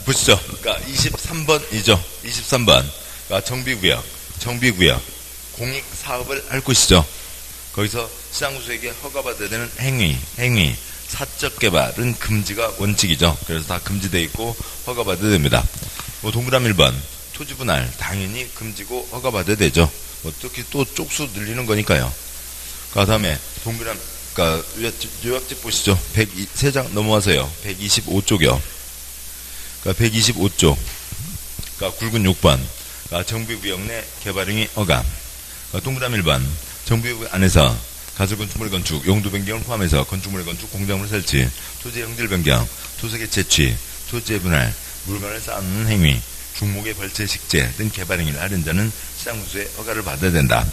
보시죠. 그러니까 23번이죠. 23번. 그러니까 정비구역. 공익사업을 할 곳이죠. 거기서 시장구수에게 허가받아야 되는 행위. 사적개발은 금지가 원칙이죠. 그래서 다 금지되어 있고 허가받아야 됩니다. 뭐 동그라미 1번. 토지분할 당연히 금지고 허가받아야 되죠. 어떻게 또 쪽수 늘리는 거니까요. 그 다음에 동그라미, 그러니까 요약집 보시죠. 103장 넘어와서요. 125쪽이요. 그러니까 125쪽. 그러니까 굵은 6번. 그러니까 정비구역 내 개발행위 허가. 그러니까 동그라미 1번. 정비구역 안에서 가설건축물 건축, 용도 변경을 포함해서 건축물 건축, 공작물 설치, 토지의 형질 변경, 토색의 채취, 토지의 분할, 물건을 쌓는 행위, 중목의 벌채 식재 등 개발행위를 하는 자는 시장구수의 허가를 받아야 된다.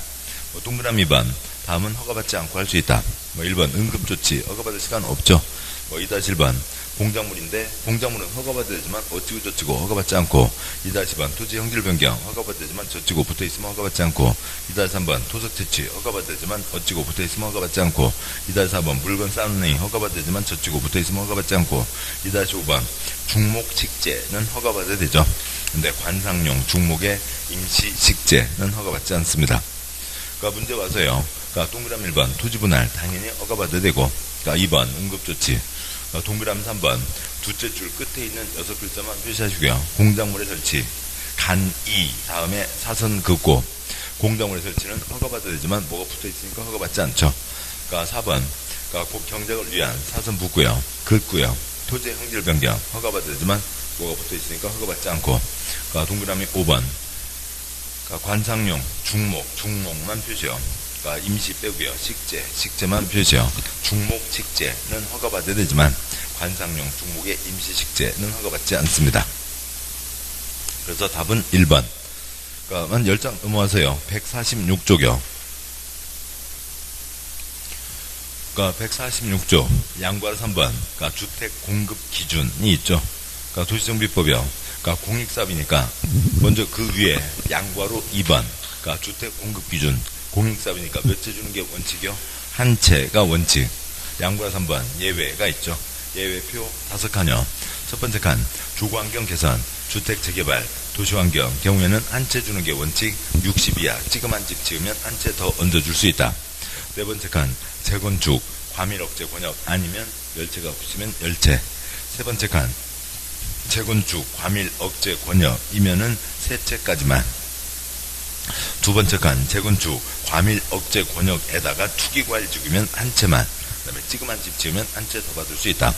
뭐 동그라미 2번. 다음은 허가받지 않고 할 수 있다. 뭐 1번 응급조치 허가받을 시간 없죠. 뭐 2-1번 공작물인데 공작물은 허가받아야 되지만 어찌고 저찌고 허가받지 않고 2-2번 토지 형질 변경 허가받아야 되지만 저찌고 붙어있으면 허가받지 않고 2-3번 토석 채취 허가받아야 되지만 어찌고 붙어있으면 허가받지 않고 2-4번 물건 쌓는 행위 허가받아야 되지만 저찌고 붙어있으면 허가받지 않고 2-5번 중목 식재는 허가받아야 되죠. 근데 관상용 중목의 임시 식재는 허가받지 않습니다. 그러니까 문제 와서요. 그러니까 동그라미 1번 토지분할 당연히 허가받아야 되고, 그러니까 2번 응급조치, 그러니까 동그라미 3번 두째 줄 끝에 있는 6글자만 표시하시고요. 공작물의 설치 간이 다음에 사선 긋고 공작물의 설치는 허가받아야 되지만 뭐가 붙어있으니까 허가받지 않죠. 그러니까 4번 그러니까 경작을 위한 사선 붓고요. 긋고요. 토지의 형질 변경 허가받아야 되지만 뭐가 붙어있으니까 허가받지 않고, 그러니까 동그라미 5번 그러니까 관상용 중목만 표시요. 그러니까 임시 빼고요. 식재만 표시요. 중목 식재는 허가받아야 되지만 관상용 중목의 임시 식재는 허가받지 않습니다. 그래서 답은 1번. 그러니까 한 10장 넘어와서요. 146조요. 그러니까 146조 양과 3번 그러니까 주택 공급 기준이 있죠. 그러니까 도시정비법이요. 그러니까 공익사업이니까 먼저 그 위에 양과로 2번 그러니까 주택 공급 기준 공익사업이니까 몇 채 주는 게 원칙이요? 한 채가 원칙. 양과 3번 예외가 있죠. 예외표 5칸이요. 첫 번째 칸 주거환경 개선 주택 재개발 도시환경 경우에는 한 채 주는 게 원칙. 60 이하 찌그만 집 지으면 한 채 더 얹어줄 수 있다. 네 번째 칸 재건축 과밀 억제 권역 아니면 10채가 없으면 10채. 세 번째 칸 재건축 과밀 억제 권역이면은 3채까지만. 두 번째 칸 재건축 과밀 억제 권역에다가 투기과일지구면 한 채만. 그 다음에 찌그만 집 지으면 한 채 더 받을 수 있다.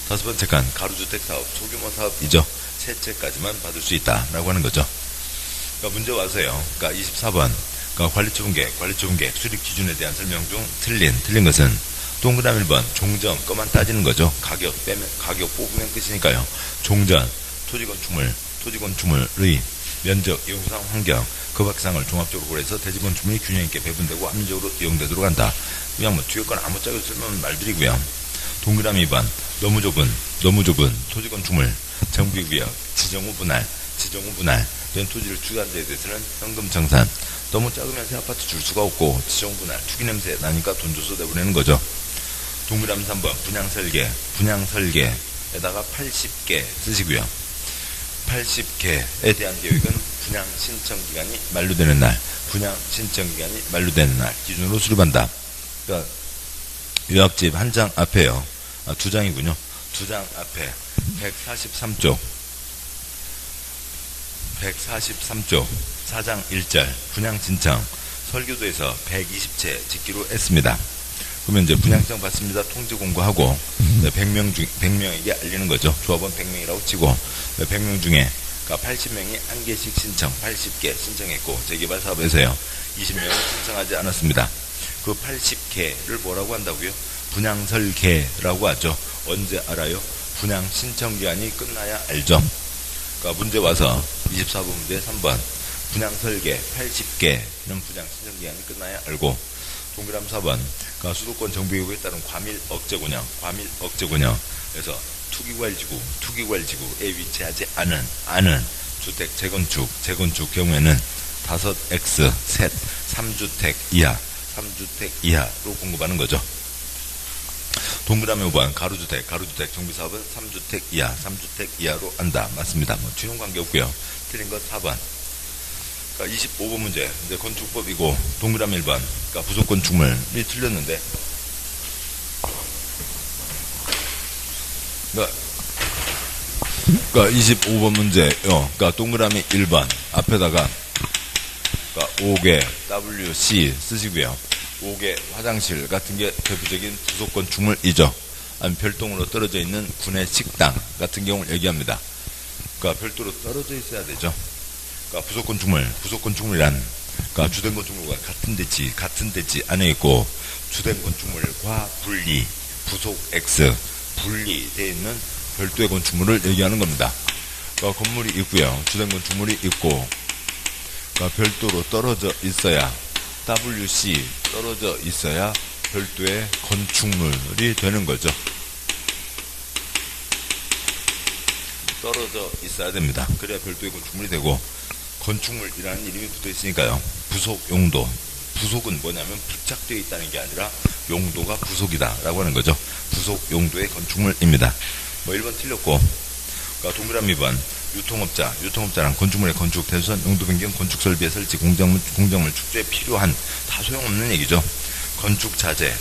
다섯 번째 칸 가로주택 사업 소규모 사업이죠. 3채까지만 받을 수 있다 라고 하는 거죠. 그러니까 문제 와서요. 그러니까 24번 그러니까 관리처분계획 수립 기준에 대한 설명 중 틀린 것은 동그라미 1번 종전 거만 따지는 거죠. 가격 뽑으면 끝이니까요. 종전 토지건축물의 면적, 이용상 환경, 급박상을 종합적으로 고려해서 대지건축물이 균형 있게 배분되고 합리적으로 이용되도록 한다. 그냥 뭐 뒤에 건 아무짝에 쓸만한 말들이고요. 동그라미 2번 너무 좁은 토지건축물 정비구역 지정후 분할 된 토지를 주도한 데에 대해서는 현금 청산. 너무 작으면 새 아파트 줄 수가 없고 지정후 분할 투기 냄새 나니까 돈 줘서 내보내는 거죠. 동그라미 3번 분양설계에다가 80개 쓰시고요. 80개에 대한 계획은 분양 신청 기간이 만료되는 날 기준으로 수립한다. 그러니까 요약집 한 장 앞에요. 두 장이군요. 두 장 앞에 143쪽 4장 1절 분양 신청 설교도에서 120채 짓기로 했습니다. 그러면 이제 분양신청 받습니다. 통지 공고하고 100명에게 알리는 거죠. 조합원 100명이라고 치고 100명 중에 그러니까 80명이 한 개씩 신청 80개 신청했고 재개발 사업에서요 20명은 신청하지 않았습니다. 그 80개를 뭐라고 한다고요? 분양설계라고 하죠. 언제 알아요? 분양 신청 기한이 끝나야 알죠. 그러니까 문제 와서 24번 문제 3번 분양설계 80개는 분양 신청 기한이 끝나야 알고, 동그라미 4번 그러니까 수도권 정비구역에 따른 과밀 억제 권역에서 투기과일지구에 위치하지 않은 주택 재건축 경우에는 5X 셋 3주택 이하로 공급하는 거죠. 동그라미 5번 가로주택 정비사업은 3주택 이하 3주택 이하로 한다. 맞습니다. 뭐 뒤는 관계없고요. 틀린 것 4번. 그러니까 25번 문제 이제 건축법이고 동그라미 1번 그러니까 부속건축물이 틀렸는데 그러니까 25번 문제 그러니까 동그라미 1번 앞에다가 그러니까 5개 WC 쓰시고요. 5개 화장실 같은 게 대표적인 부속건축물이죠. 아니면 별동으로 떨어져 있는 군의 식당 같은 경우를 얘기합니다. 그러니까 별도로 떨어져 있어야 되죠. 그러니까 부속건축물이란 그러니까 주된 건축물과 같은 대지 안에 있고 주된 건축물과 분리, 부속 X 분리되어 있는 별도의 건축물을 얘기하는 겁니다. 그러니까 건물이 있고요. 주된 건축물이 있고 그러니까 별도로 떨어져 있어야 WC 떨어져 있어야 별도의 건축물이 되는 거죠. 떨어져 있어야 됩니다. 그래야 별도의 건축물이 되고 건축물이라는 이름이 붙어 있으니까요. 부속 용도. 부속은 뭐냐면 부착되어 있다는 게 아니라 용도가 부속이다 라고 하는 거죠. 부속 용도의 건축물입니다. 뭐 1번 틀렸고 그러니까 동그라미 2번 유통업자란 건축물의 건축, 대수선, 용도 변경, 건축 설비의 설치, 공정물 축조에 필요한 다 소용없는 얘기죠. 건축 자재,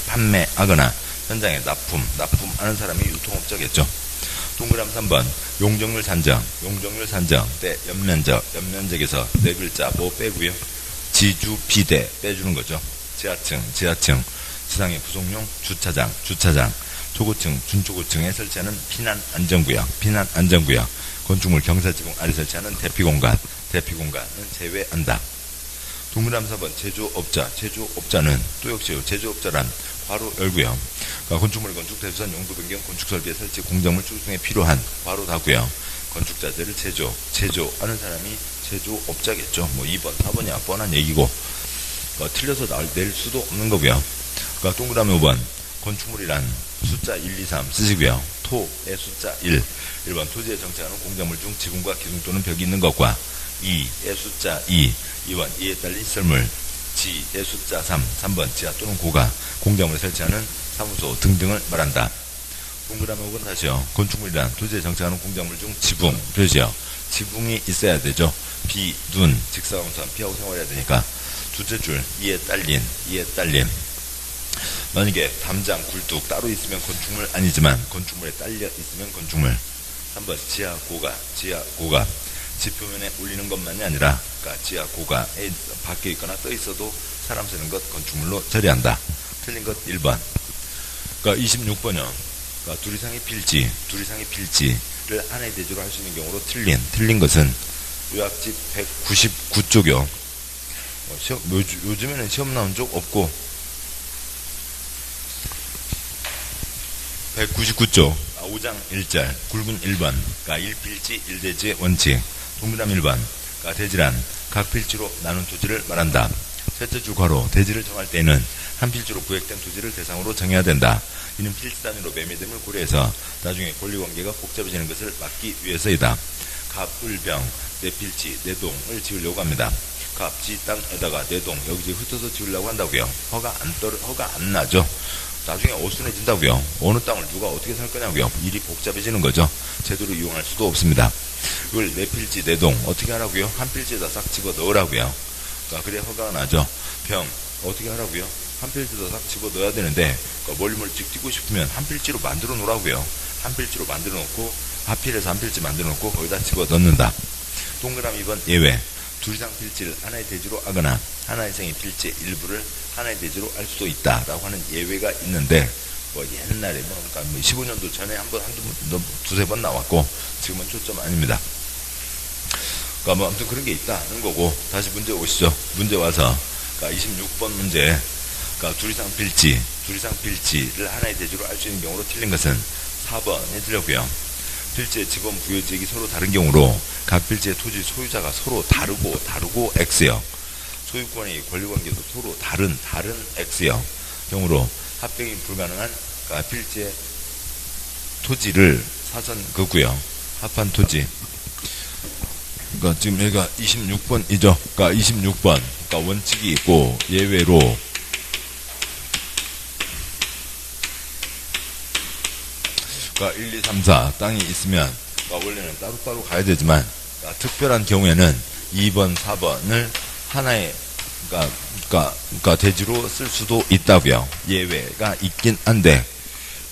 판매하거나 현장에 납품하는 사람이 유통업자겠죠. 동그라미 3번 용적률 산정 때 연면적에서 네 글자 뭐 빼고요. 지주 비대 빼주는 거죠. 지하층 지상의 부속용 주차장 초고층 준초고층에 설치하는 피난안전구역 건축물 경사지붕 아래 설치하는 대피공간은 제외한다. 동그라미 4번 제조업자는 또 역시요. 제조업자란 괄호 열고요. 그러니까 건축물 건축 대수선 용도 변경 건축 설비의 설치 공작물 추진에 필요한 괄호 닫고요. 건축 자재를 제조하는 사람이 제조업자겠죠. 뭐 2번 4번이야 뻔한 얘기고 틀려서 낼 수도 없는 거고요. 그러니까 동그라미 5번 건축물이란 숫자 1, 2, 3 쓰시고요. 토의 숫자 1번 토지에 정착하는 공작물 중 지붕과 기둥 또는 벽이 있는 것과 2의 숫자 2번 이에 딸린 시설물 지의 숫자 3번 지하 또는 고가 공작물에 설치하는 사무소 등등을 말한다. 동그라미 5번 다시요. 건축물이란 토지에 정착하는 공작물 중 지붕 표시요. 지붕이 있어야 되죠. 비, 눈, 직사광선 피하고 생활해야 되니까 둘째 줄 이에 딸린 만약에 담장, 굴뚝 따로 있으면 건축물 아니지만 건축물에 딸려 있으면 건축물. 3번 지하 고가 집 표면에 올리는 것만이 아니라 그러니까 지하 고가에 밖에 있거나 떠 있어도 사람 쓰는 것 건축물로 처리한다. 틀린 것 1번. 그러니까 26번이요. 그러니까 둘 이상의 필지를 하나의 대조로 할 수 있는 경우로 틀린 것은 요약집 199쪽이요. 요즘에는 시험 나온 적 없고 199쪽 5장 1절 굵은 1번 그러니까 1필지 1대지의 원칙. 동그라미 1번 그러니까 대지란 각 필지로 나눈 토지를 말한다. 셋째 줄 괄호 대지를 정할 때에는 한 필지로 구획된 토지를 대상으로 정해야 된다. 이는 필지 단위로 매매됨을 고려해서 나중에 권리관계가 복잡해지는 것을 막기 위해서이다. 갑, 을, 병, 네 필지, 네 동을 지으려고 합니다. 갑, 지 땅에다가 네 동 여기저기 흩어서 지으려고 한다고요. 허가 안 나죠. 나중에 어순해진다고요. 어느 땅을 누가 어떻게 살 거냐고요. 일이 복잡해지는 거죠. 제대로 이용할 수도 없습니다. 이걸 네 필지 네 동 어떻게 하라고요? 한 필지에다 싹 집어 넣으라고요. 그러니까 그래 허가가 나죠. 병 어떻게 하라고요? 한 필지에다 싹 집어 넣어야 되는데 그러니까 멀찍 뛰고 싶으면 한 필지로 만들어 놓으라고요. 한 필지로 만들어 놓고 하필해서 한 필지 만들어 놓고 거기다 집어 넣는다. 동그라미 2번 예외. 둘 이상 필지를 하나의 대지로 하거나 하나 이상의 필지 일부를 하나의 대지로 할 수도 있다라고 하는 예외가 있는데 뭐 옛날에 그러니까 15년도 전에 두세 번 나왔고 지금은 초점 아닙니다. 그러니까 뭐 아무튼 그런 게 있다는 거고 다시 문제 오시죠. 문제 와서 그러니까 26번 문제 그러니까 둘 이상 필지를 하나의 대지로 할 수 있는 경우로 틀린 것은 4번이 틀렸고요. 필지의 지번 부여지역이 서로 다른 경우로 각 필지의 토지 소유자가 서로 다르고 X요. 소유권의 권리관계도 서로 다른 X요. 경우로 합병이 불가능한 그러니까 필지의 토지를 사선 거고요. 합한 토지. 그러니까 지금 여기가 26번이죠. 그러니까 26번. 그러니까 원칙이 있고 예외로 그러니까 1, 2, 3, 4 땅이 있으면 그러니까 원래는 따로따로 가야 되지만 그러니까 특별한 경우에는 2번, 4번을 하나의 그러니까 대지로 쓸 수도 있다고요. 예외가 있긴 한데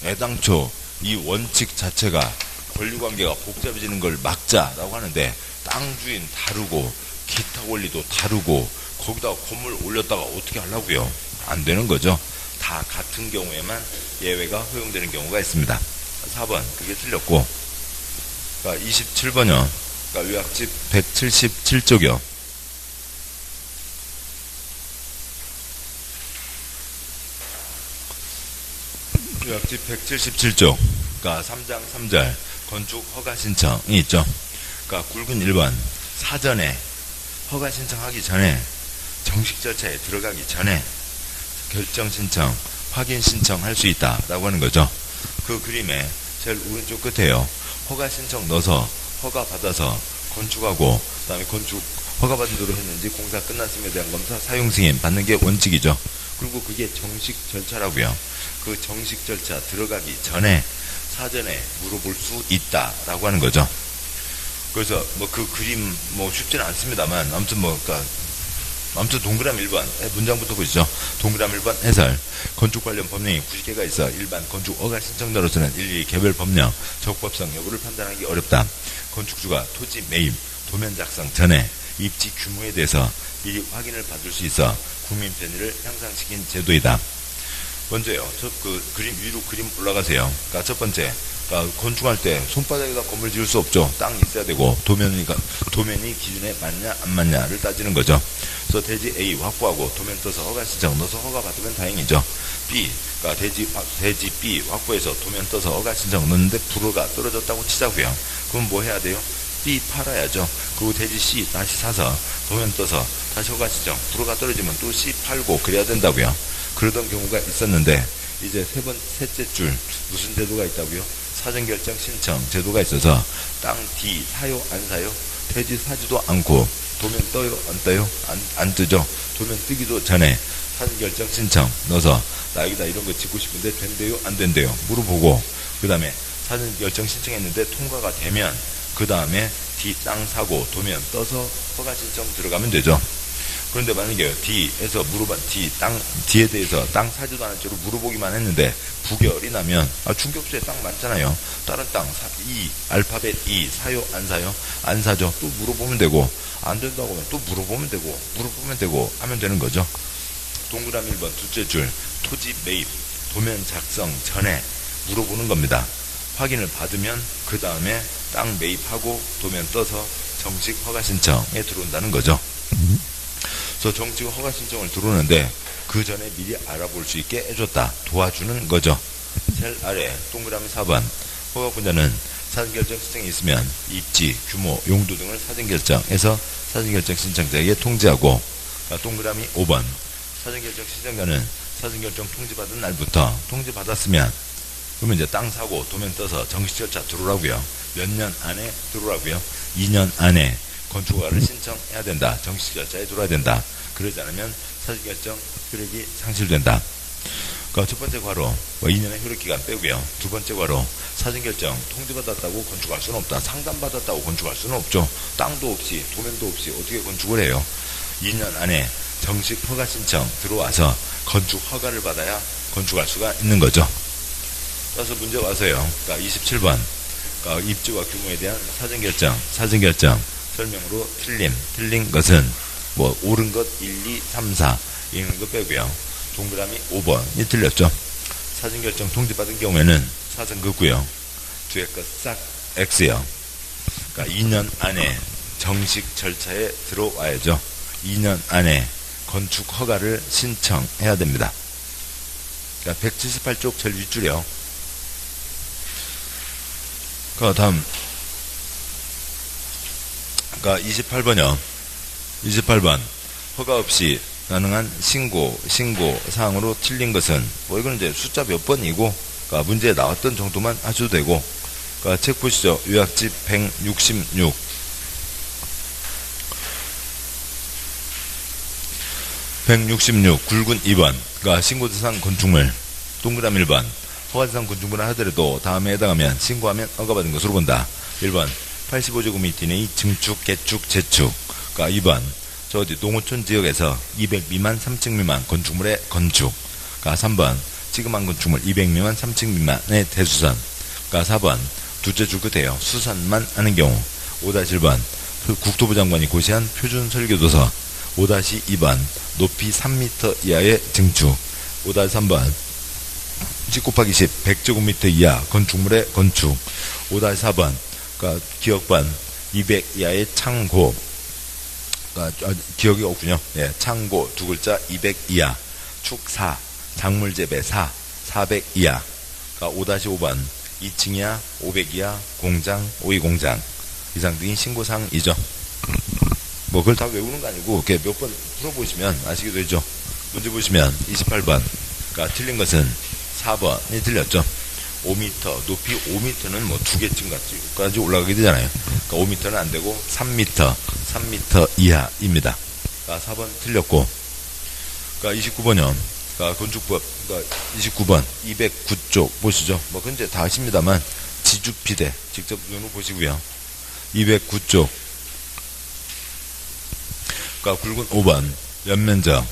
애당초 이 원칙 자체가 권리관계가 복잡해지는 걸 막자라고 하는데 땅 주인 다르고 기타 권리도 다르고 거기다가 건물 올렸다가 어떻게 하려고요? 안 되는 거죠. 다 같은 경우에만 예외가 허용되는 경우가 있습니다. 4번 그게 틀렸고 그러니까 27번이요. 그러니까 요약집 177쪽이요. 요약집 177쪽 그러니까 3장 3절 건축 허가 신청이 있죠. 그러니까 굵은 1번 사전에 허가 신청하기 전에 정식 절차에 들어가기 전에 결정 신청, 확인 신청할 수 있다라고 하는 거죠. 그 그림에 제일 오른쪽 끝에요. 허가 신청 넣어서 허가 받아서 건축하고 그다음에 건축 허가 받은 대로 했는지 공사 끝났음에 대한 검사 사용 승인 받는 게 원칙이죠. 그리고 그게 정식 절차라고요. 그 정식 절차 들어가기 전에 사전에 물어볼 수 있다라고 하는 거죠. 그래서 뭐 그 그림 뭐 쉽지는 않습니다만 아무튼 아무튼 동그라미 1번 문장부터 보시죠. 동그라미 1번 해설 건축 관련 법령이 90개가 있어 일반 건축 허가 신청자로서는 일일이 개별 법령 적법성 여부를 판단하기 어렵다. 건축주가 토지 매입 도면 작성 전에 입지 규모에 대해서 미리 확인을 받을 수 있어 국민 편의를 향상시킨 제도이다. 먼저요. 그 그림 위로 그림 올라가세요. 그러니까 첫 번째 그러니까 건축할 때 손바닥에다 건물 지을 수 없죠. 땅이 있어야 되고 도면이 기준에 맞냐 안 맞냐를 따지는 거죠. 그래서 대지 A 확보하고 도면 떠서 허가 신청 넣어서 허가 받으면 다행이죠. B 그러니까 대지 B 확보해서 도면 떠서 허가 신청 넣는데 불허가 떨어졌다고 치자고요. 그럼 뭐 해야 돼요? B 팔아야죠. 그리고 대지 C 다시 사서 도면 떠서 다시 허가 신청 불허가 떨어지면 또 C 팔고 그래야 된다고요. 그러던 경우가 있었는데 이제 셋째 줄 무슨 제도가 있다고요? 사전결정 신청 제도가 있어서 땅 D 사요 안 사요? 대지 사지도 않고 도면 떠요 안 떠요? 안 뜨죠. 도면 뜨기도 전에 사전결정 신청 넣어서 나 여기다 이런 거 짓고 싶은데 된대요 안 된대요 물어보고 그 다음에 사전결정 신청했는데 통과가 되면 그 다음에 D 땅 사고 도면 떠서 허가 신청 들어가면 되죠. 그런데 만약에 D에서 D에 대해서 땅 사지도 않은 채로 물어보기만 했는데 부결이 나면 중격수에 땅 많잖아요. 다른 땅 알파벳 E 사요 안 사요? 안 사죠. 또 물어보면 되고 안 된다고 하면 또 물어보면 되고 하면 되는 거죠. 동그라미 1번 둘째 줄 토지 매입 도면 작성 전에 물어보는 겁니다. 확인을 받으면 그 다음에 땅 매입하고 도면 떠서 정식 허가 신청에 들어온다는 거죠. 그래서 정식 허가 신청을 들어오는데 그 전에 미리 알아볼 수 있게 해줬다. 도와주는 거죠. 제일 아래 동그라미 4번 허가권자는 사전결정 신청이 있으면 입지, 규모, 용도 등을 사전결정해서 사전결정 신청자에게 통지하고 동그라미 5번 사전결정 신청자는 사전결정 통지받은 날부터 통지받았으면 그러면 이제 땅 사고 도면 떠서 정식 절차 들어오라고요. 몇 년 안에 들어오라고요. 2년 안에 건축허가를 신청해야 된다. 정식 절차에 들어와야 된다. 그러지 않으면 사전결정 효력이 상실된다. 그러니까 첫 번째 괄호 2년의 효력기간 빼고요. 두 번째 괄호 사전결정 통지받았다고 건축할 수는 없다. 상담받았다고 건축할 수는 없죠. 땅도 없이 도면도 없이 어떻게 건축을 해요. 2년 안에 정식 허가 신청 들어와서 건축 허가를 받아야 건축할 수가 있는 거죠. 따라서 문제 와서요. 그러니까 27번 그러니까 입지와 규모에 대한 사전결정 설명으로 틀린 것은 뭐 옳은 것 1, 2, 3, 4 이런 거 빼고요. 동그라미 5번이 틀렸죠. 사전결정 통지받은 경우에는 사선긋고요. 뒤에 거 싹 X요. 그러니까 2년 안에 정식 절차에 들어와야죠. 2년 안에 건축 허가를 신청해야 됩니다. 그러니까 178쪽 제일 윗줄이요. 그 다음 그러니까 28번이요. 28번 허가 없이 가능한 신고 사항으로 틀린 것은 뭐 이거는 이제 숫자 몇 번이고 그러니까 문제에 나왔던 정도만 하셔도 되고 그러니까 책 보시죠. 요약집 166 굵은 2번 그러니까 신고 대상 건축물 동그라미 1번 허가대상 건축물을 하더라도 다음에 해당하면 신고하면 허가받은 것으로 본다. 1번 85제곱미터 이내의 증축, 개축, 재축. 그러니까 2번 저 어디 농어촌 지역에서 200 미만 3층 미만 건축물의 건축. 그러니까 3번 지금한 건축물 200 미만 3층 미만의 대수선. 그러니까 4번 둘째 줄 끝에요. 수선만 하는 경우. 5-1번 국토부 장관이 고시한 표준 설계도서. 5-2번 높이 3m 이하의 증축. 5-3번 10 곱하기 10 100제곱미터 이하 건축물의 건축. 5-4번 그러니까 기억반 200 이하의 창고. 그러니까 기억이 없군요. 예, 창고 두 글자 200 이하. 축 4 작물재배 4 400 이하. 그러니까 5-5번 2층 이하 500 이하 공장 5위 공장 이상 등이 신고사항이죠. 뭐 그걸 다 외우는 거 아니고 이렇게 몇 번 풀어보시면 아시게 되죠. 문제 보시면 28번 그러니까 틀린 것은 4번이 틀렸죠. 5m 높이 5m는 뭐 두 개쯤까지 올라가게 되잖아요. 그러니까 5m는 안 되고 3m 이하입니다. 그러니까 4번 틀렸고, 그러니까 29번요. 그러니까 건축법 그러니까 29번 209쪽 보시죠. 뭐 근데 다 아십니다만 지주피대 직접 눈으로 보시고요. 209쪽 그러니까 굵은 5번 연면적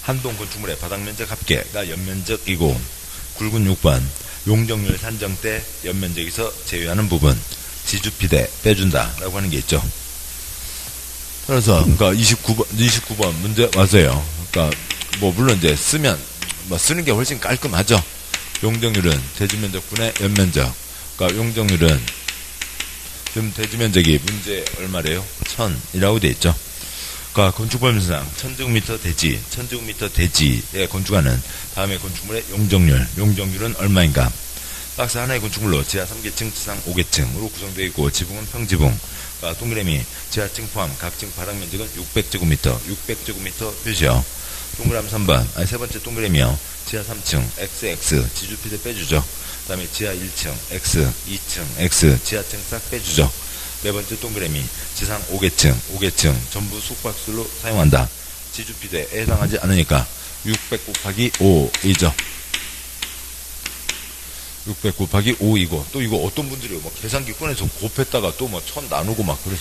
한동 건축물의 바닥면적 합계가 연면적이고, 굵은 6번 용적률 산정 때 연면적에서 제외하는 부분 지주피대 빼준다 라고 하는 게 있죠. 그래서 그러니까 29번 문제 맞아요. 그러니까 뭐 물론 이제 쓰면 뭐 쓰는 게 훨씬 깔끔하죠. 용적률은 대지면적분의 연면적. 그러니까 용적률은 지금 대지면적이 문제 얼마래요? 1000이라고 돼 있죠. 그러니까 건축법률상 1000제곱미터 대지, 1000제곱미터 대지에 건축하는 다음에 건축물의 용적률은 얼마인가? 박스 하나의 건축물로 지하 3계층, 지상 5계층으로 구성되어 있고 지붕은 평지붕. 그러니까 동그라미 지하층 포함 각층 바닥면적은 600제곱미터, 600제곱미터 표시요. 동그라미 3번, 세 번째 동그라미요. 지하 3층, XX, 지주피대 빼주죠. 그 다음에 지하 1층, X, 2층, X, 지하층 싹 빼주죠. 네 번째 동그라미, 지상 5계층 전부 숙박술로 사용한다. 지주피대에 해당하지 않으니까 600 곱하기 5이죠. 600 곱하기 5이고, 또 이거 어떤 분들이 뭐 계산기 꺼내서 곱했다가 또 뭐 1000 나누고 막 그래.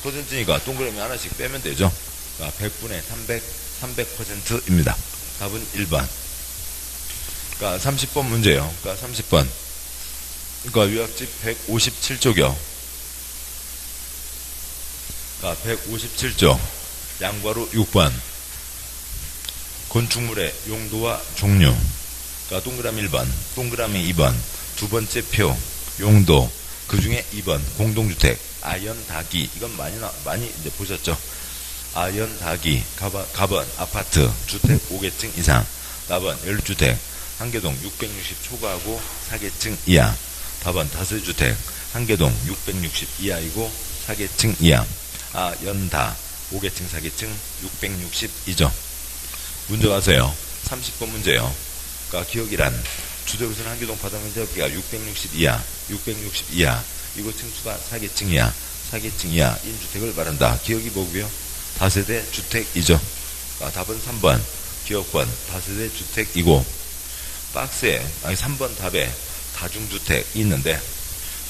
퍼센트니까 동그라미 하나씩 빼면 되죠. 그러니까 100분의 300%입니다. 답은 1번. 그러니까 30번 문제예요. 그러니까 30번. 그러니까 요약집 157쪽이요. 그러니까 157쪽. 양괄호 6번. 건축물의 용도와 종류. 그러니까 동그라미 1번, 동그라미 2번, 두 번째 표, 용도. 그 중에 2번, 공동주택, 아연 다기. 이건 많이 이제 보셨죠? 아연 다기, 가번, 아파트, 주택 5계층 이상. 4번, 연주택, 한계동 660 초과하고 4계층 이하. 4번, 다세주택, 한계동 660 이하이고 4계층 이하. 연다, 5계층, 4계층 660이죠. 문제 가세요. 30번 문제요. 그러니까 기억이란 주택으로서는 한계동 바닥면적비가 660 이하, 660 이하. 이곳 층수가 4계층 이하, 4계층 이하인 주택을 말한다. 기억이 뭐고요? 다세대 주택이죠. 답은 3번, 기억번 다세대 주택이고, 박스에 3번 답에 다중주택이 있는데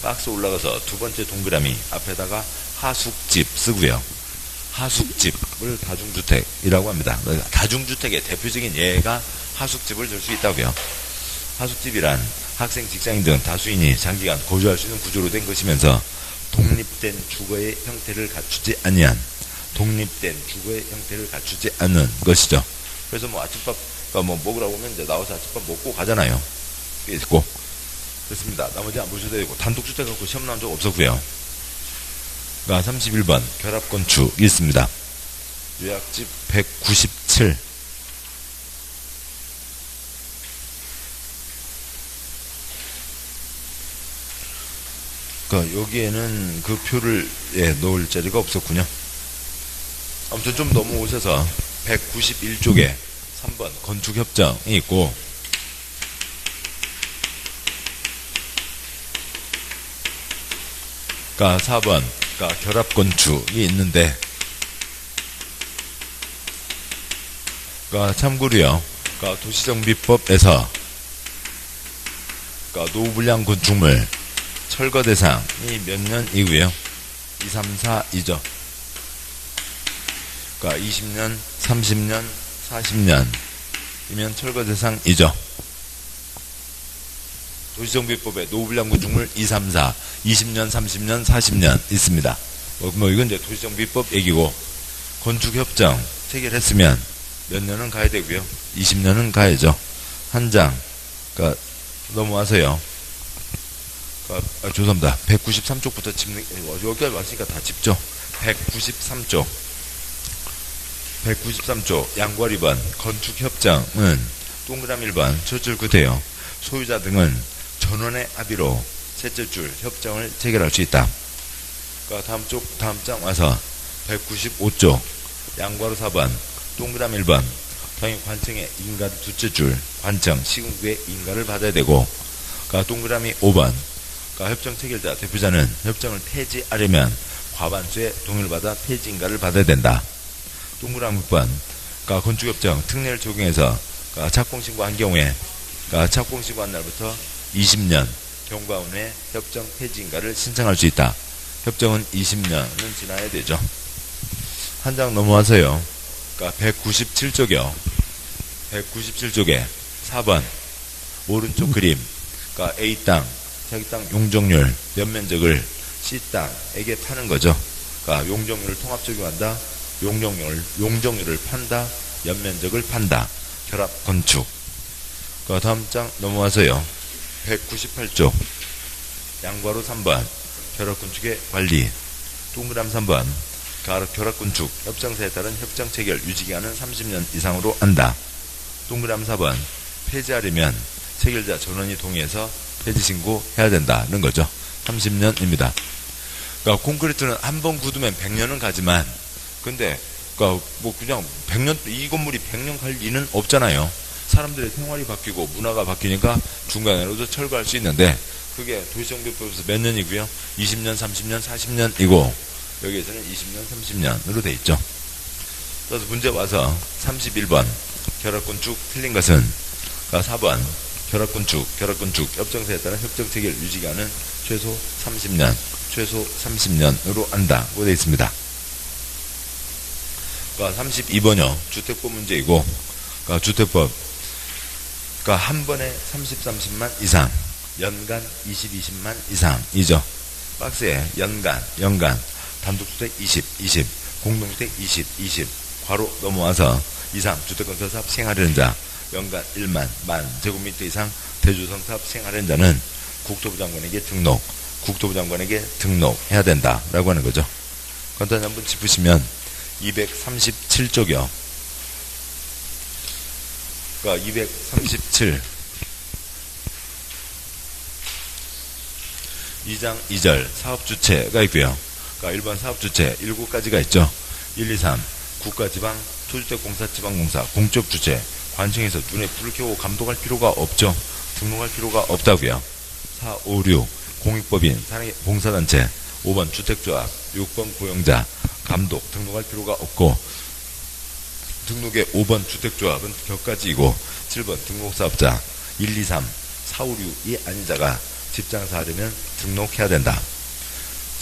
박스 올라가서 두 번째 동그라미 앞에다가 하숙집 쓰고요. 하숙집을 다중주택이라고 합니다. 다중주택의 대표적인 예가 하숙집을 들 수 있다고요. 하숙집이란 학생, 직장인 등 다수인이 장기간 거주할 수 있는 구조로 된 것이면서 독립된 주거의 형태를 갖추지 않는 것이죠. 그래서 뭐 아침밥 뭐 먹으라고 하면 이제 나와서 아침밥 먹고 가잖아요. 그게 있고. 됐습니다. 나머지 안 보셔도 되고, 단독주택 갖고 시험 나온 적 없었고요. 그러니까 31번 결합건축이 있습니다. 요약집 197. 그러니까 여기에는 그 표를 넣을 자리가 없었군요. 아무튼 좀 넘어오셔서 191쪽에 3번 건축협정이 있고, 그러니까 4번 그러니까 결합건축이 있는데, 그러니까 참고로요. 그러니까 도시정비법에서 그러니까 노후불량 건축물 철거 대상이 몇 년이고요? 2, 3, 4이죠. 그러니까 20년, 30년, 40년이면 철거 대상이죠. 도시정비법에 노후불량 건축물 2, 3, 4, 20년, 30년, 40년 있습니다. 뭐 이건 이제 도시정비법 얘기고, 건축협정 체결했으면 몇 년은 가야 되고요. 20년은 가야죠. 한 장, 그러니까 넘어와서요. 그러니까 죄송합니다. 193쪽부터 짚는, 여기까지 왔으니까 다 짚죠. 193쪽. 193쪽 양괄 2번 건축협정은 동그라미 1번 첫줄 끝에요. 소유자 등은 전원의 합의로 셋째 줄 협정을 체결할 수 있다. 그러니까 다음 장 와서 195쪽 양괄호 4번 동그라미 1번 당연히 관청의 인가를 둘째 줄 관청 시군구의 인가를 받아야 되고, 그러니까 동그라미 5번 그러니까 협정 체결자 대표자는 협정을 폐지하려면 과반수의 동의를 받아 폐지 인가를 받아야 된다. 동그라미 6번 그러니까 건축협정 특례를 적용해서 그러니까 착공신고한 경우에 그러니까 착공신고한 날부터 20년 경과 후에 협정 폐지 인가를 신청할 수 있다. 협정은 20년은 지나야 되죠. 한 장 넘어와서요. 그러니까 197쪽이요. 197쪽에 4번 오른쪽 그림 그러니까 A 땅, 자기 땅 용적률 연면적을 C 땅에게 파는 거죠. 그러니까 용적률을 통합 적용한다. 용적률을 판다. 연면적을 판다. 결합 건축. 그 다음 장 넘어와서요. 198쪽 양괄호 3번 결합 건축의 관리. 동그라미 3번 결합 건축 협정사에 따른 협정 체결 유지기간은 30년 이상으로 한다. 동그라미 4번 폐지하려면 체결자 전원이 동의해서 폐지 신고해야 된다는 거죠. 30년입니다. 그러니까 콘크리트는 한 번 굳으면 100년은 가지만, 근데 그러니까 뭐 그냥 100년 이 건물이 100년 갈 리는 없잖아요. 사람들의 생활이 바뀌고 문화가 바뀌니까 중간에라도 철거할 수 있는데, 그게 도시정비법에서 몇 년이고요? 20년, 30년, 40년이고 여기에서는 20년, 30년으로 돼 있죠. 그래서 문제 와서 31번 결합건축 틀린 것은, 그러니까 4번 결합건축 협정사에 따른 협정 체결 유지기간은 최소 30년으로 한다고 되어 있습니다. 그러니까 32번요. 주택법 문제이고, 그러니까 주택법 그러니까 한 번에 30만 이상, 연간 20만 이상이죠. 박스에 연간 단독주택 20 공동주택 20 괄호 넘어와서 이상 주택건설 사업 시행하려는 자 연간 1만 제곱미터 이상 대주성 사업 시행하려는 자는 국토부 장관에게 등록해야 된다라고 하는 거죠. 간단히 한번 짚으시면 237쪽이요. 그러니까 237 2장 2절 사업주체가 있고요. 그러니까 1번 사업주체 7가지가 있죠. 1, 2, 3 국가지방 토주택공사 공적주체 관청에서 눈에 불을 켜고 감독할 필요가 없죠. 등록할 필요가 없다고요. 4, 5, 6 공익법인 봉사단체 5번 주택조합 6번 고용자 감독 등록할 필요가 없고, 등록의 5번 주택조합은 격가지이고 7번 등록사업자 1, 2, 3 4, 5, 6이 아닌 자가 집장사하려면 등록해야 된다.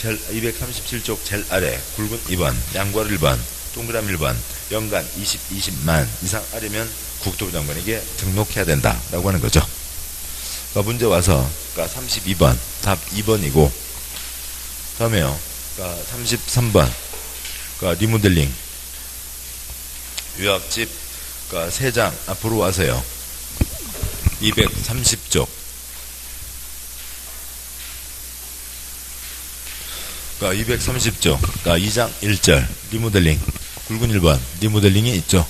237쪽 제일 아래 굵은 2번 양괄 1번 동그라미 1번 연간 20만 이상 하려면 국토부 장관에게 등록해야 된다라고 하는 거죠. 그러니까 문제 와서 그러니까 32번 답 2번이고, 다음에요. 그러니까 33번 그러니까 리모델링 요약집 그러니까 3장 앞으로 와서요. 230쪽 그러니까 230쪽 그러니까 2장 1절 리모델링 굵은 1번 리모델링이 있죠.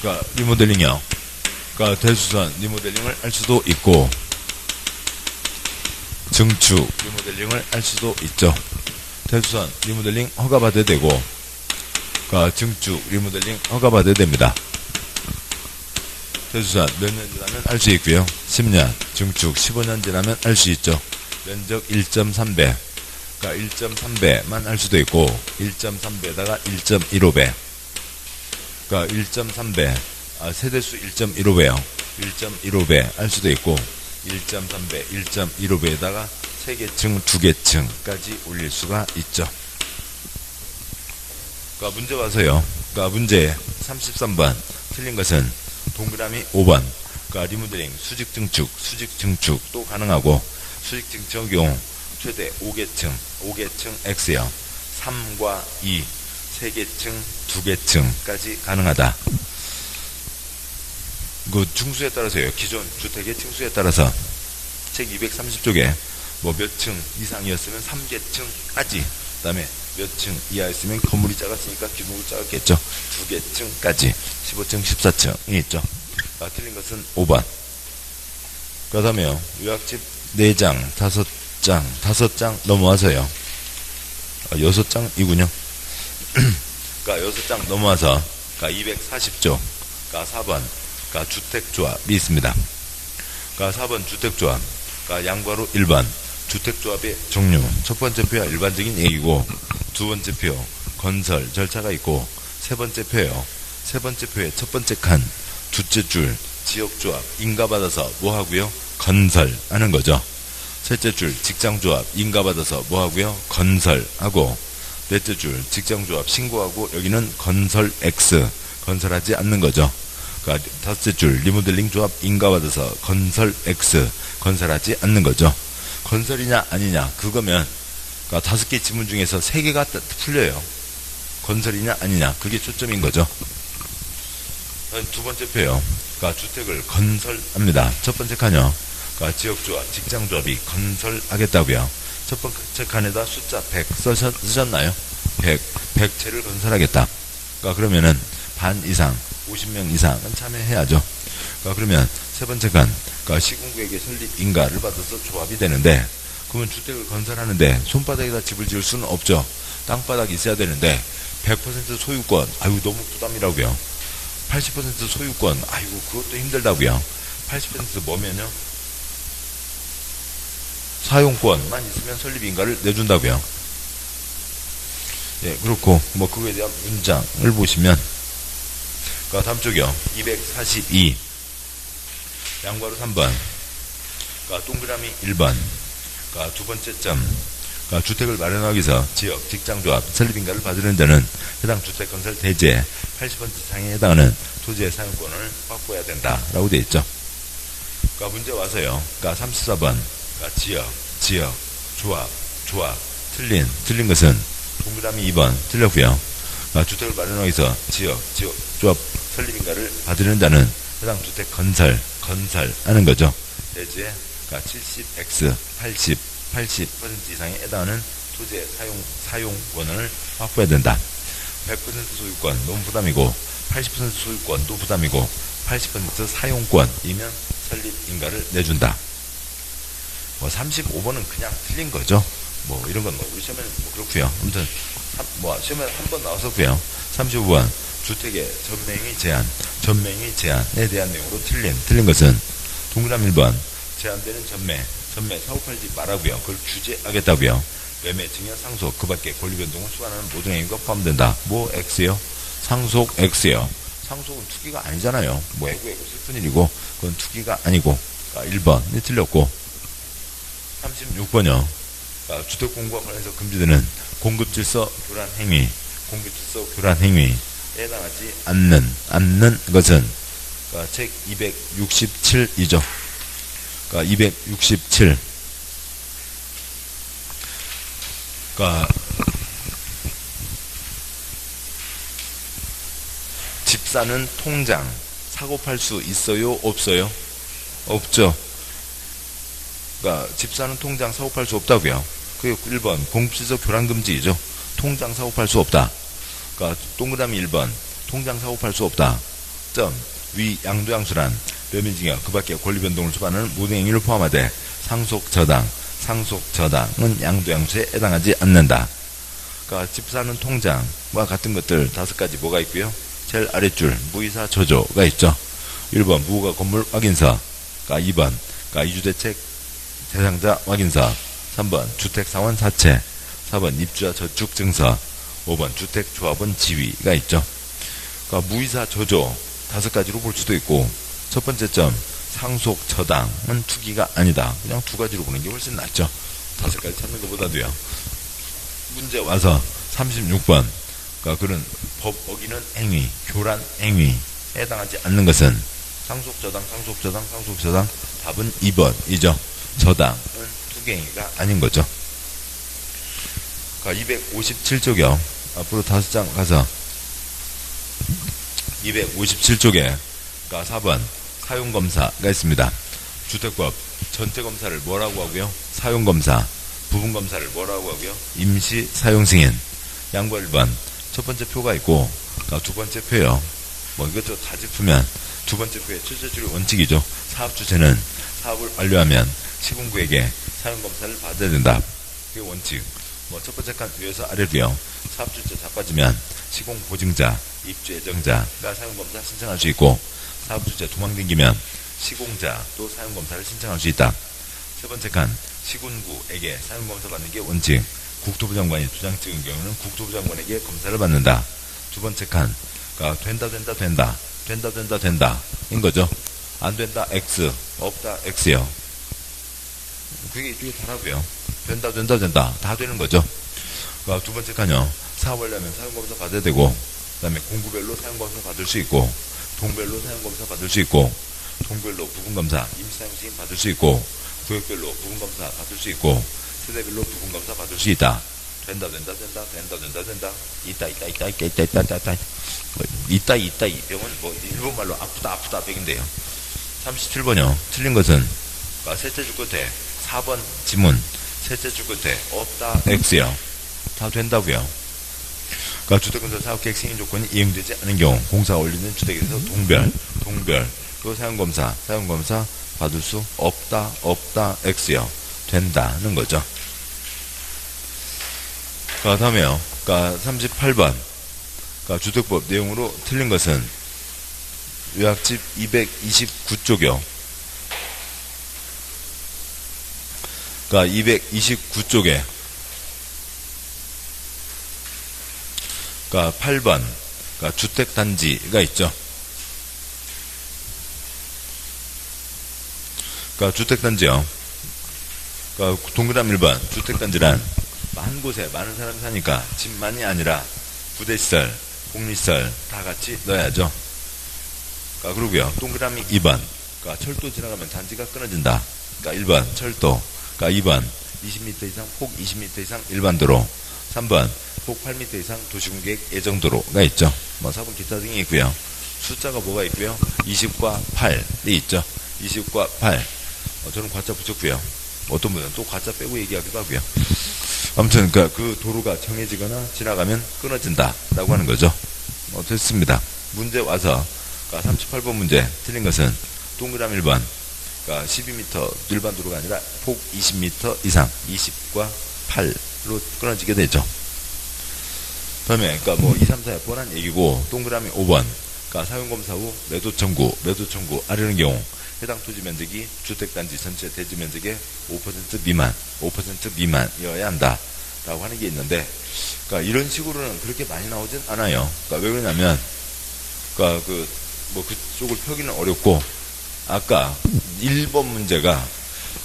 그러니까 리모델링이요. 그러니까 대수선 리모델링을 할 수도 있고 증축 리모델링을 할 수도 있죠. 대수선 리모델링 허가받아야 되고, 그러니까 증축 리모델링 허가받아야 됩니다. 대수선 몇 년 지나면 할 수 있고요. 10년 증축 15년 지나면 할 수 있죠. 면적 1.3배 그러니까 1.3배만 할 수도 있고 1.3배에다가 1.15배 그러니까 1.3배 세대수 1.15배요. 1.15배 할 수도 있고 1.3배, 1.15배에다가 3계층, 2계층까지 올릴 수가 있죠. 그러니까 문제 와서요. 그러니까 문제 33번 틀린 것은 동그라미 5번. 그러니까 리모델링, 수직 증축도 가능하고 수직 증축용 최대 5계층 X요. 3과 2, 3계층, 2계층까지 가능하다. 그 층수에 따라서요. 기존 주택의 층수에 따라서 책 230쪽에 뭐 몇 층 이상이었으면 3계층까지, 그 다음에 몇 층 이하였으면 건물이 작았으니까 규모도 작았겠죠. 2계층까지 15층, 14층이 있죠. 틀린 것은 5번. 그 다음에요. 요약집 4장, 5장 넘어와서요. 6장이군요. 그러니까 6장 넘어와서 240조 4번 주택조합이 있습니다. 4번 주택조합 양괄호 1번 주택조합의 종류. 첫 번째 표야 일반적인 얘기고, 두 번째 표 건설 절차가 있고, 세 번째 표요. 세 번째 표의 첫 번째 칸 둘째 줄 지역조합 인가받아서 뭐하고요? 건설하는 거죠. 셋째 줄 직장조합 인가받아서 뭐하고요? 건설하고, 넷째 줄 직장조합 신고하고 여기는 건설 X 건설하지 않는 거죠. 그러니까 다섯째 줄 리모델링 조합 인가받아서 건설 X 건설하지 않는 거죠. 건설이냐 아니냐 그거면 그러니까 5개 지문 중에서 3개가 풀려요. 건설이냐 아니냐 그게 초점인 거죠. 두 번째 표요. 그러니까 주택을 건설합니다. 첫 번째 칸이요. 그러니까 지역조합 직장조합이 건설하겠다고요. 첫 번째 칸에다 숫자 100 쓰셨나요? 100채를 건설하겠다. 그러니까 그러면은 반 이상 50명 이상은 참여해야죠. 그러면 세 번째 칸 그러니까 시군구에게 설립 인가를 받아서 조합이 되는데, 그러면 주택을 건설하는데 손바닥에다 집을 지을 수는 없죠. 땅바닥이 있어야 되는데 100% 소유권 아이고 너무 부담이라고요. 80% 소유권 아이고 그것도 힘들다고요. 80% 뭐면요? 사용권만 있으면 설립 인가를 내준다고요. 예, 그렇고 뭐 그거에 대한 문장을 보시면 다음 쪽이요. 242 양괄호 3번 동그라미 1번 두 번째 점 주택을 마련하기 위해서 지역 직장조합 설립인가를 받으는 데는 해당 주택 건설 대지의 80% 이상에 해당하는 토지의 사용권을 확보해야 된다라고 되어 있죠. 문제 와서요. 34번 지역 조합 틀린 것은 동그라미 2번 틀렸고요. 주택을 마련하기 위해서 지역 조합 설립인가를 받으는 자는 해당 주택 건설하는 거죠. 대지의 70x 80% 이상에 해당하는 토지의 사용권을 확보해야 된다. 100% 소유권 너무 부담이고 80% 소유권도 부담이고 80% 사용권이면 설립인가를 내준다. 35번은 그냥 틀린 거죠. 이런 건 우리 시험에는 그렇고요. 아무튼 시험에 한 번 나왔었고요. 35번 주택의 전매행위 제한에 대한 내용으로 틀린 것은 동그라미 1번 제한되는 전매 사고 팔지 말라고요. 그걸 규제하겠다고요. 매매, 증여, 상속 그 밖에 권리 변동을 수반하는 모든 행위가 포함된다. X요? 상속 X요. 상속은 투기가 아니잖아요. 애고 슬픈 일이고 그건 투기가 아니고 1번이 틀렸고, 36번이요. 주택 공부와 관련해서 금지되는 공급질서 교란 행위에 해당하지 않는 것은 책 267이죠. 267 집 사는 통장 사고 팔 수 있어요? 없어요? 없죠. 집 사는 통장 사고 팔 수 없다고요. 그게 1번 공급질서 교란 금지이죠. 통장 사고 팔 수 없다. 동그라미 1번 통장 사고 팔 수 없다. 위 양도양수란 매매증여 그 밖에 권리 변동을 수반하는 모든 행위를 포함하되 상속저당은 양도양수에 해당하지 않는다. 집 사는 통장과 같은 것들 5가지 뭐가 있고요. 제일 아랫줄 무이사 저조가 있죠. 1번 무허가 건물 확인서, 2번 이주대책 대상자 확인서, 3번 주택사원 사채, 4번 입주자 저축증서, 5번 주택조합원 지위가 있죠. 무이사 저조 5가지로 볼 수도 있고, 첫 번째 점, 상속 저당은 투기가 아니다. 그냥 2가지로 보는 게 훨씬 낫죠. 5가지 찾는 것보다도요. 문제 와서 36번. 그러니까 그런 법 어기는 행위, 교란 행위에 해당하지 않는 것은 상속저당. 답은 2번이죠. 저당은 투기행위가 아닌 거죠. 그러니까 257쪽이요. 앞으로 5장 가서 257쪽에 그러니까 4번 사용검사가 있습니다. 주택법 전체검사를 뭐라고 하고요? 사용검사, 부분검사를 뭐라고 하고요? 임시사용승인. 양보 1번 첫 번째 표가 있고, 그러니까 두 번째 표요. 뭐 이것저것 다 짚으면 두 번째 표의 출제줄의 원칙이죠. 사업주체는 사업을 완료하면 시공구에게 사용검사를 받아야 된다. 그게 원칙. 뭐 첫 번째 칸 위에서 아래로요. 사업주체 자빠지면 시공보증자, 입주예정자가 사용검사 신청할 수 있고, 사업주체 도망댕기면 시공자 또 사용검사를 신청할 수 있다. 세 번째 칸 시군구에게 사용검사 받는 게 원칙. 국토부 장관이 도장 찍은 경우는 국토부 장관에게 검사를 받는다. 두 번째 칸 그러니까 된다 인 거죠. 안 된다 X, 없다 X요. 그게 이쪽에 다라고요. 된다 다 되는 거죠. 그러니까 두 번째 칸요. 사업을 하려면 사용검사 받아야 되고, 그 다음에 공구별로 사용검사 받을 수 있고, 동별로 사용검사 받을 수 있고, 동별로 부분검사, 임시사용승인 받을 수 있고, 구역별로 부분검사 받을 수 있고, 세대별로 부분검사 받을 수 있다. 된다. 있다. 이 병은 뭐 일본말로 아프다 병인데요. 37번이요. 틀린 것은 셋째 줄 끝에 4번 지문, 셋째 줄 끝에 없다 X요. 다 된다고요. 그러니까 주택건설 사업계획 승인 조건이 이행되지 않은 경우 공사가 올리는 주택에서 동별 그 사용검사 받을 수 없다 X요. 된다는 거죠. 그 다음에요. 그러니까 38번. 그러니까 주택법 내용으로 틀린 것은 요약집 229쪽이요. 그러니까 229쪽에 그러니까 8번. 그러니까 주택단지가 있죠. 그러니까 주택단지요. 그러니까 동그라미 1번 주택단지란 한 곳에 많은 사람이 사니까 집만이 아니라 부대시설, 공리시설 다 같이 넣어야죠. 그러니까 그러고요. 동그라미 2번. 그러니까 철도 지나가면 단지가 끊어진다. 그러니까 1번 철도. 그러니까 2번 20m 이상 폭 20m 이상 일반도로. 3번 폭 8m 이상 도시공계획 예정도로가 있죠. 뭐 4번 기타 등이 있고요. 숫자가 뭐가 있고요. 20과 8이 있죠. 20과 8. 저는 과자 붙였고요. 어떤 분은 또 과자 빼고 얘기하기도 하고요. 아무튼 그 도로가 정해지거나 지나가면 끊어진다라고 하는 거죠. 됐습니다. 문제 와서 38번 문제 틀린 것은 동그라미 1번. 그러니까 12m 일반 도로가 아니라 폭 20m 이상 20과 8로 끊어지게 되죠. 다음에 그러니까 뭐 2, 3, 4에 뻔한 얘기고, 동그라미 5번. 그러니까 사용검사 후 매도 청구 하려는 경우 해당 토지 면적이 주택단지 전체 대지 면적의 5% 미만이어야 한다 라고 하는 게 있는데, 그러니까 이런 식으로는 그렇게 많이 나오진 않아요. 그러니까 왜 그러냐면 그러니까 그쪽을 펴기는 어렵고, 아까 1번 문제가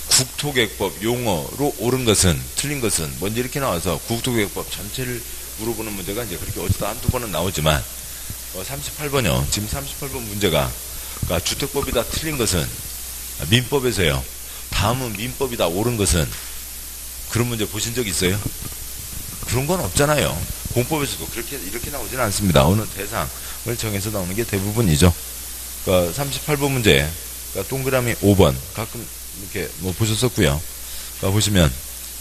국토계획법 용어로 옳은 것은 틀린 것은 먼저 이렇게 나와서 국토계획법 전체를 물어보는 문제가 이제 그렇게 어쩌다 한두 번은 나오지만, 38번이요. 지금 38번 문제가 그러니까 주택법이다 틀린 것은 민법에서요. 다음은 민법이다 옳은 것은, 그런 문제 보신 적 있어요? 그런 건 없잖아요. 공법에서도 이렇게 나오진 않습니다. 어느 대상을 정해서 나오는 게 대부분이죠. 그러니까 38번 문제, 그러니까 동그라미 5번 가끔 이렇게 뭐 보셨었고요. 그러니까 보시면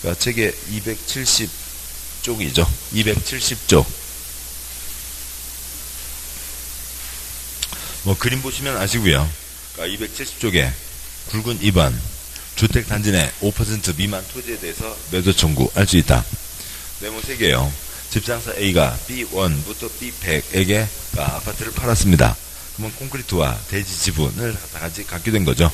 그러니까 책의 270쪽이죠. 270쪽. 뭐 그림 보시면 아시고요. 그러니까 270쪽에 굵은 2번 주택단지 내 5% 미만 토지에 대해서 매도 청구할 수 있다. 네모 3개요. 집장사 A가 B1부터 B100에게 아파트를 팔았습니다. 그러면 콘크리트와 대지 지분을 다 같이 갖게 된 거죠.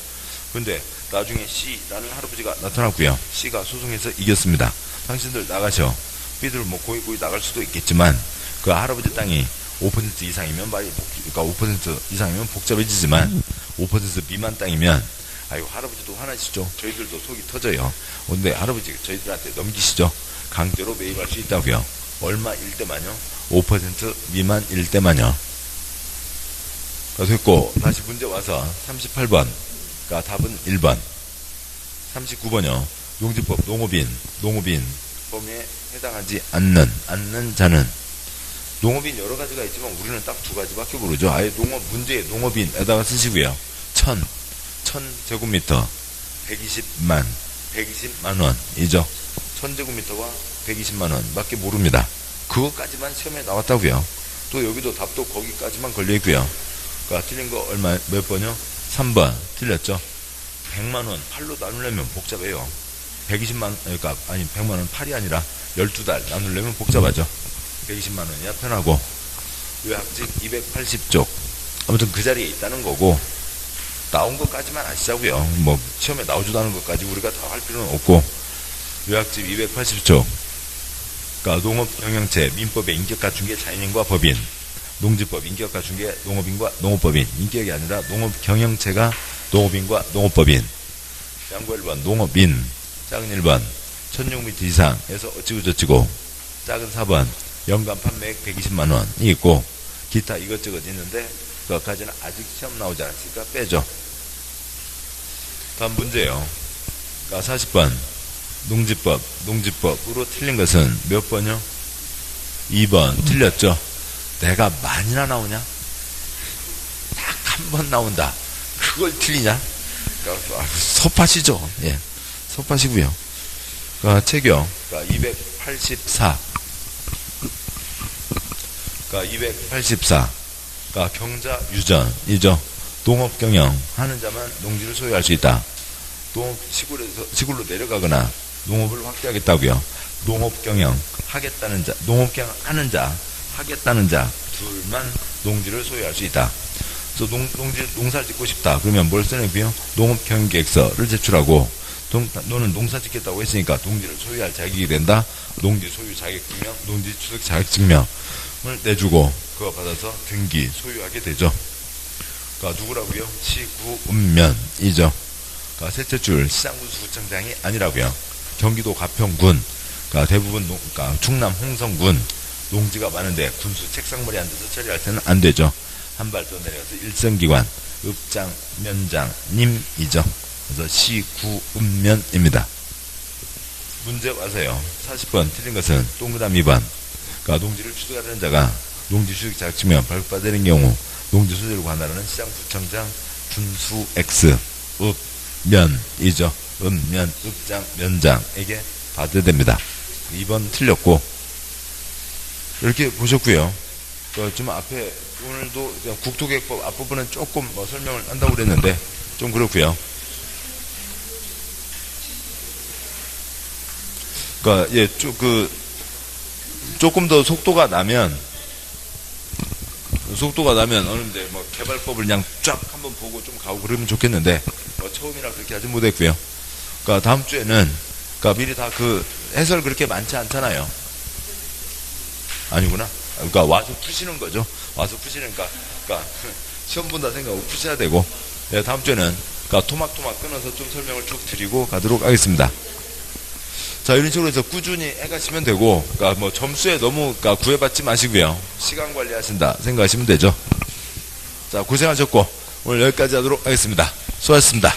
그런데 나중에 C라는 할아버지가 나타났고요. C가 소송에서 이겼습니다. 당신들 나가셔. B들 뭐 고이 나갈 수도 있겠지만 그 할아버지 땅이 5% 이상이면 말이 그러니까 5% 이상이면 복잡해지지만 5% 미만 땅이면 아이고 할아버지도 화나시죠. 저희들도 속이 터져요. 근데 할아버지 저희들한테 넘기시죠. 강제로 매입할 수 있다고요. 얼마일 때만요? 5% 미만일 때만요. 됐고 다시 문제 와서 38번. 그러니까 답은 1번. 39번이요. 농지법 농업인 범위에 해당하지 않는 자는 농업인 여러 가지가 있지만 우리는 딱 두 가지밖에 모르죠. 아예 농업 문제에 농업인에다가 쓰시고요. 1000제곱미터 120만 원이죠. 1000제곱미터와 120만 원밖에 모릅니다. 그것까지만 시험에 나왔다고요. 또 여기도 답도 거기까지만 걸려 있고요. 그러니까 틀린 거 얼마 몇 번이요? 3번 틀렸죠. 100만 원 8로 나누려면 복잡해요. 100만 원 8이 아니라 12달 나누려면 복잡하죠. 120만 원이야 편하고. 요약집 280쪽. 아무튼 그 자리에 있다는 거고, 나온 것까지만 아시자고요. 뭐 시험에 나오지도 않은 것까지 우리가 다 할 필요는 없고. 요약집 280쪽. 그러니까 농업경영체 민법의 인격 갖춘 게 자연인과 법인. 농지법 인격 갖춘 게 농업인과 농업법인. 인격이 아니라 농업경영체가 농업인과 농업법인. 양보 1번 농업인. 작은 1번 1000제곱미터 이상에서 어찌고 저찌고. 작은 4번 연간 판매액 120만 원이 있고 기타 이것저것 있는데 그것까지는 아직 시험 나오지 않았으니까 빼죠. 다음 문제요. 그러니까 40번 농지법으로 틀린 것은 몇 번이요? 2번 틀렸죠. 내가 많이나 나오냐? 딱 한 번 나온다. 그걸 틀리냐? 그러니까 섭하시죠. 예, 섭하시고요. 그러니까 체경 284. 그러니까 284. 그러니까 경자 유전이죠. 농업 경영 하는 자만 농지를 소유할 수 있다. 농업 시골로 내려가거나 농업을 확대하겠다고요. 농업 경영 하겠다는 자, 농업 경영 하는 자, 하겠다는 자 둘만 농지를 소유할 수 있다. 그래서 농사를 짓고 싶다. 그러면 뭘 써내고요? 농업 경영 계획서를 제출하고, 너는 농사 짓겠다고 했으니까 농지를 소유할 자격이 된다. 농지 소유 자격증명, 농지 취득 자격증명을 내주고 그거 받아서 등기 소유하게 되죠. 그러니까 누구라고요? 시구읍면이죠. 그러니까 셋째 줄 시장군수구청장이 아니라고요. 경기도 가평군, 그러니까 대부분 그러니까 충남 홍성군 농지가 많은데 군수 책상머리 앉아서 처리할 때는 안 되죠. 한 발 더 내려가서 일선기관 읍장면장님이죠. 그래서 시구읍면입니다. 문제 와서요. 40번 틀린 것은 동그라미 2번. 그러니까 농지를 취득하려는 자가 농지 취득 자격증명 발급받는 경우 농지 소유를 관할하는 시장구청장 준수 X 읍면이죠. 읍면 읍장 면장에게 받아야 됩니다. 2번 틀렸고 이렇게 보셨고요. 좀 앞에 오늘도 국토계획법 앞부분은 조금 설명을 한다고 그랬는데 좀 그렇고요. 그러니까 예, 조금 더 속도가 나면 어느데 뭐 개발법을 그냥 쫙 한번 보고 좀 가고 그러면 좋겠는데 처음이라 그렇게 하지 못했고요. 그러니까 다음 주에는 그러니까 미리 다 그 해설 그렇게 많지 않잖아요. 아니구나. 그러니까 와서 푸시는 거죠. 와서 푸시니까 그러니까 시험 본다 생각하고 푸셔야 되고. 네, 다음 주에는 그러니까 토막토막 끊어서 좀 설명을 쭉 드리고 가도록 하겠습니다. 자, 이런 식으로 해서 꾸준히 해가시면 되고, 그러니까 뭐 점수에 너무 그러니까 구애받지 마시고요. 시간 관리하신다 생각하시면 되죠. 자, 고생하셨고 오늘 여기까지 하도록 하겠습니다. 수고하셨습니다.